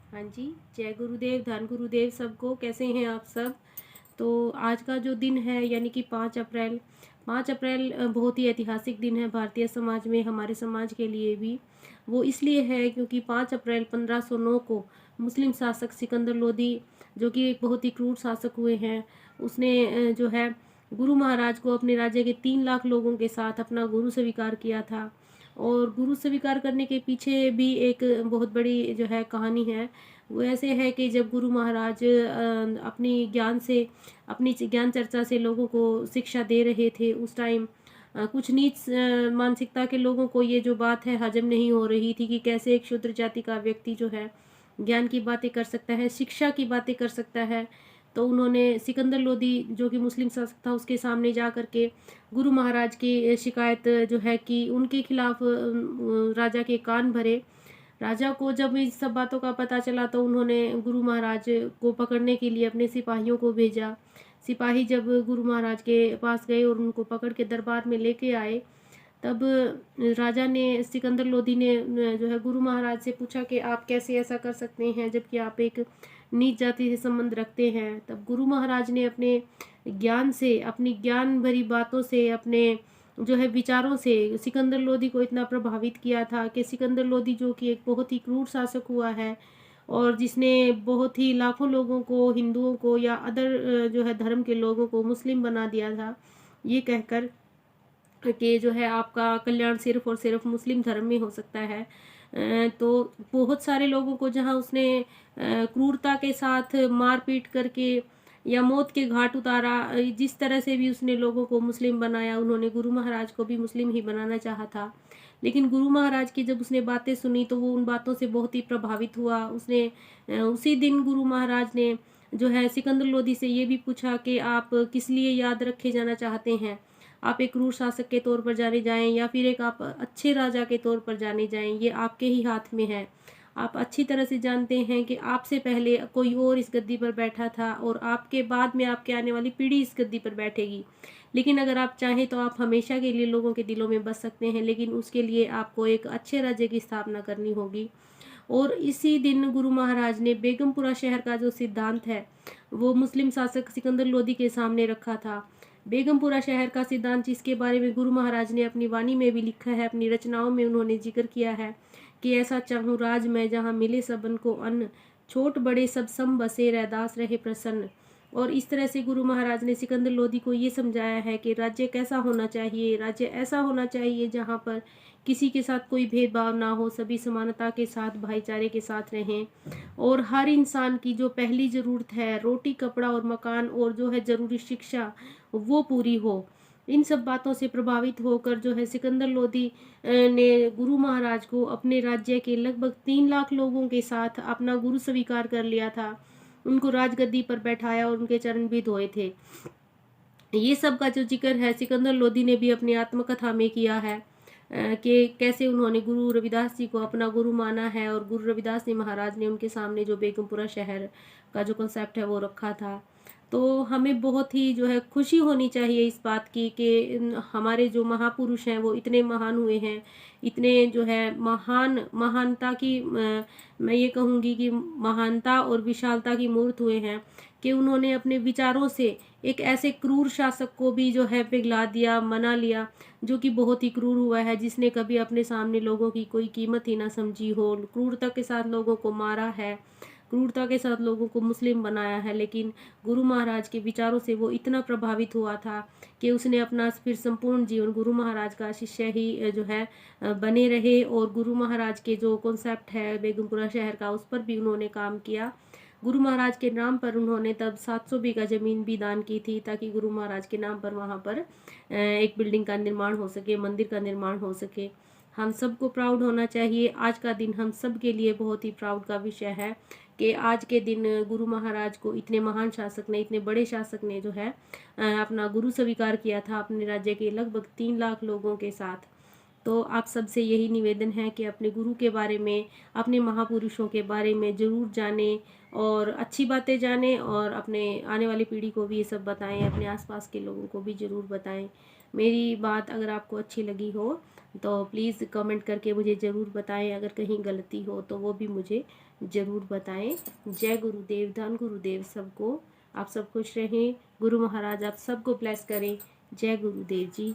हाँ जी, जय गुरुदेव, धन गुरुदेव सबको। कैसे हैं आप सब? तो आज का जो दिन है यानी कि 5 अप्रैल, 5 अप्रैल बहुत ही ऐतिहासिक दिन है भारतीय समाज में, हमारे समाज के लिए भी। वो इसलिए है क्योंकि 5 अप्रैल 1509 को मुस्लिम शासक सिकंदर लोदी, जो कि एक बहुत ही क्रूर शासक हुए हैं, उसने जो है गुरु महाराज को अपने राज्य के 3 लाख लोगों के साथ अपना गुरु स्वीकार किया था। और गुरु स्वीकार करने के पीछे भी एक बहुत बड़ी जो है कहानी है। वो ऐसे है कि जब गुरु महाराज अपनी ज्ञान से, अपनी ज्ञान चर्चा से लोगों को शिक्षा दे रहे थे, उस टाइम कुछ नीच मानसिकता के लोगों को ये जो बात है हजम नहीं हो रही थी कि कैसे एक शूद्र जाति का व्यक्ति जो है ज्ञान की बातें कर सकता है, शिक्षा की बातें कर सकता है। तो उन्होंने सिकंदर लोदी, जो कि मुस्लिम शासक था, उसके सामने जा करके गुरु महाराज की शिकायत जो है कि उनके खिलाफ राजा के कान भरे। राजा को जब इस सब बातों का पता चला तो उन्होंने गुरु महाराज को पकड़ने के लिए अपने सिपाहियों को भेजा। सिपाही जब गुरु महाराज के पास गए और उनको पकड़ के दरबार में लेके आए, तब राजा ने, सिकंदर लोदी ने जो है गुरु महाराज से पूछा कि आप कैसे ऐसा कर सकते हैं जबकि आप एक नीच जाति से संबंध रखते हैं। तब गुरु महाराज ने अपने ज्ञान से, अपनी ज्ञान भरी बातों से, अपने जो है विचारों से सिकंदर लोदी को इतना प्रभावित किया था कि सिकंदर लोदी, जो कि एक बहुत ही क्रूर शासक हुआ है और जिसने बहुत ही लाखों लोगों को, हिंदुओं को या अदर जो है धर्म के लोगों को मुस्लिम बना दिया था, ये कहकर कि जो है आपका कल्याण सिर्फ और सिर्फ मुस्लिम धर्म में हो सकता है। तो बहुत सारे लोगों को जहां उसने क्रूरता के साथ मारपीट करके या मौत के घाट उतारा, जिस तरह से भी उसने लोगों को मुस्लिम बनाया, उन्होंने गुरु महाराज को भी मुस्लिम ही बनाना चाहा था। लेकिन गुरु महाराज की जब उसने बातें सुनी तो वो उन बातों से बहुत ही प्रभावित हुआ। उसने उसी दिन गुरु महाराज ने जो है सिकंदर लोदी से ये भी पूछा कि आप किस लिए याद रखे जाना चाहते हैं, आप एक क्रूर शासक के तौर पर जाने जाएं या फिर एक आप अच्छे राजा के तौर पर जाने जाएं, ये आपके ही हाथ में है। आप अच्छी तरह से जानते हैं कि आपसे पहले कोई और इस गद्दी पर बैठा था और आपके बाद में आपके आने वाली पीढ़ी इस गद्दी पर बैठेगी। लेकिन अगर आप चाहें तो आप हमेशा के लिए लोगों के दिलों में बस सकते हैं, लेकिन उसके लिए आपको एक अच्छे राज्य की स्थापना करनी होगी। और इसी दिन गुरु महाराज ने बेगमपुरा शहर का जो सिद्धांत है वो मुस्लिम शासक सिकंदर लोदी के सामने रखा था। बेगमपुरा शहर का सिद्धांत, जिसके बारे में गुरु महाराज ने अपनी वाणी में भी लिखा है, अपनी रचनाओं में उन्होंने जिक्र किया है कि ऐसा चाहूँ राज मैं जहाँ मिले सबन को अन्न, छोट बड़े सब सम बसे रैदास रहे प्रसन्न। और इस तरह से गुरु महाराज ने सिकंदर लोदी को ये समझाया है कि राज्य कैसा होना चाहिए। राज्य ऐसा होना चाहिए जहाँ पर किसी के साथ कोई भेदभाव ना हो, सभी समानता के साथ, भाईचारे के साथ रहें और हर इंसान की जो पहली ज़रूरत है, रोटी कपड़ा और मकान और जो है ज़रूरी शिक्षा, वो पूरी हो। इन सब बातों से प्रभावित होकर जो है सिकंदर लोदी ने गुरु महाराज को अपने राज्य के लगभग 3 लाख लोगों के साथ अपना गुरु स्वीकार कर लिया था। उनको राजगद्दी पर बैठाया और उनके चरण भी धोए थे। ये सब का जो जिक्र है सिकंदर लोदी ने भी अपनी आत्मकथा में किया है कि कैसे उन्होंने गुरु रविदास जी को अपना गुरु माना है और गुरु रविदास जी महाराज ने उनके सामने जो बेगमपुरा शहर का जो कॉन्सेप्ट है वो रखा था। तो हमें बहुत ही जो है खुशी होनी चाहिए इस बात की कि हमारे जो महापुरुष हैं वो इतने महान हुए हैं, इतने जो है महानता की मैं ये कहूँगी कि महानता और विशालता की मूर्त हुए हैं कि उन्होंने अपने विचारों से एक ऐसे क्रूर शासक को भी जो है पिघला दिया, मना लिया, जो कि बहुत ही क्रूर हुआ है, जिसने कभी अपने सामने लोगों की कोई कीमत ही ना समझी हो, क्रूरता के साथ लोगों को मारा है, क्रूरता के साथ लोगों को मुस्लिम बनाया है। लेकिन गुरु महाराज के विचारों से वो इतना प्रभावित हुआ था कि उसने अपना फिर संपूर्ण जीवन गुरु महाराज का शिष्य ही जो है बने रहे और गुरु महाराज के जो कॉन्सेप्ट है बेगमपुरा शहर का, उस पर भी उन्होंने काम किया। गुरु महाराज के नाम पर उन्होंने तब 700 बीघा जमीन भी दान की थी ताकि गुरु महाराज के नाम पर वहाँ पर एक बिल्डिंग का निर्माण हो सके, मंदिर का निर्माण हो सके। हम सबको प्राउड होना चाहिए। आज का दिन हम सब के लिए बहुत ही प्राउड का विषय है कि आज के दिन गुरु महाराज को इतने महान शासक ने, इतने बड़े शासक ने जो है अपना गुरु स्वीकार किया था अपने राज्य के लगभग 3 लाख लोगों के साथ। तो आप सबसे यही निवेदन है कि अपने गुरु के बारे में, अपने महापुरुषों के बारे में ज़रूर जानें और अच्छी बातें जानें और अपने आने वाली पीढ़ी को भी ये सब बताएं, अपने आसपास के लोगों को भी ज़रूर बताएं। मेरी बात अगर आपको अच्छी लगी हो तो प्लीज़ कमेंट करके मुझे ज़रूर बताएं। अगर कहीं गलती हो तो वो भी मुझे ज़रूर बताएं। जय गुरुदेव, धन गुरुदेव सबको। आप सब खुश रहें। गुरु महाराज आप सबको ब्लेस करें। जय गुरुदेव जी।